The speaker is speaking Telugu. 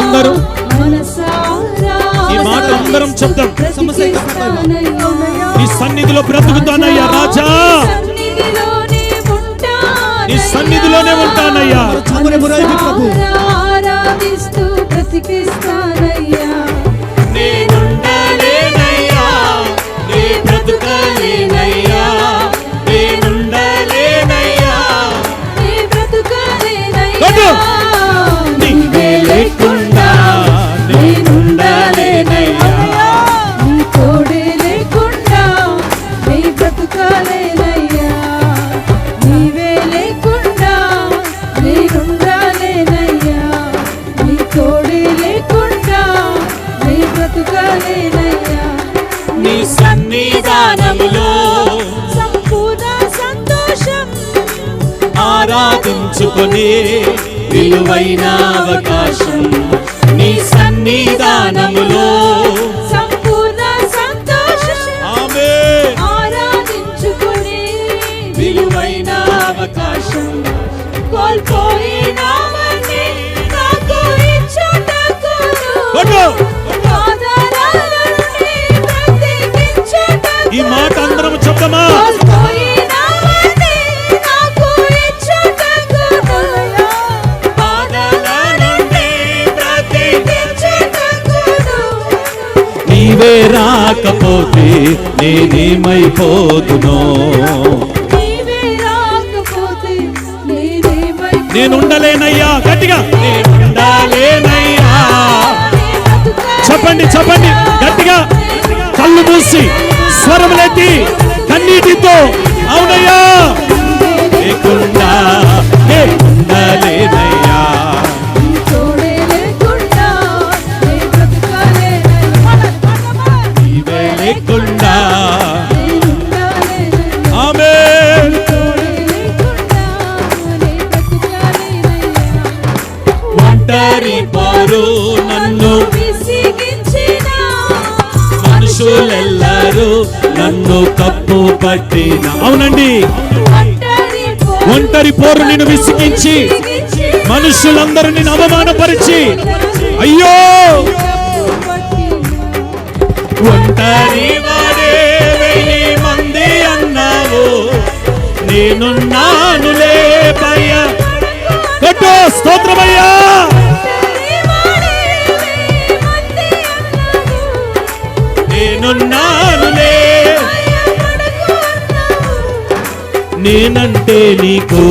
అందరూ ఈ మాట అందరం చెప్తాం. నీ సన్నిధిలో బ్రతుకుతానయ్యా రాజా, నీ సన్నిధిలోనే ఉంటానయ్యా. ఆరాధిస్తూ బ్రతికిస్తానయ్యా. నేనుండలేనయ్యా, నీ బ్రతుకలేనయ్యా, నేనుండలేనయ్యా, నీ బ్రతుకలేనయ్యా. నీవే లేకుండా నేనుండలేనయ్యా, నీ తోడే లేకుండా నీ బ్రతుకలేనయ్యా. నీవే లేకుండా నేనుండలేనయ్యా, నీ తోడే లేకుండా నీ బ్రతుకలేనయ్యా. నీ సన్నిధానములో సంపూర్ణ సంతోషం ఆరాధించుకునే విలువైన అవకాశం. నీ సన్నిధానములో సంపూర్ణ సంతోషం ఆమేన్ ఆరాధించుకునే విలువైన అవకాశం. కోల్పోయినావని నాకు ఇచ్చుటకును, కొట్టు. ఆధారాల నుండి బ్రతికించుటకును. ఈ మాట అందరం చెప్తామా? కోల్పోయినావని నాకు ఇచ్చుటకును, బాధల నుండి బ్రతికించుటకును. నీవే రాకపోతే నేనేమైపోతునో. నీవే రాకపోతే నేనేమైపోతును. నేనుండలేనయ్యా, గట్టిగా నేనుండలేనయ్యా. చెప్పండి చెప్పండి గట్టిగా, కళ్ళు మూసి స్వరములెత్తి కన్నీటితో అవునయ్యా. లేకుండా నేనుండలేనయ్యా, తోడే లేకుండా నే బ్రతకలేనయ్యా. నీవే లేకుండా నేనుండలేనయ్యా. ఆమేన్. తోడే లేకుండా నే బ్రతకలేనయ్యా. ఒంటరి పోరు నన్ను విసిగించిన మనుషులెల్లరూ నన్ను తప్పు పట్టిన. అవునండి, ఒంటరి పోరు నిన్ను విసిగించి మనుషులందరూ నిన్ను అవమానపరిచి అయ్యో ఒంటరి వాడే 1000 మంది అన్నావు, నేనున్నానులే భయ. కొట్టు స్తోత్రమయ్యా. నేనున్నానులే, నేనంటే నీకు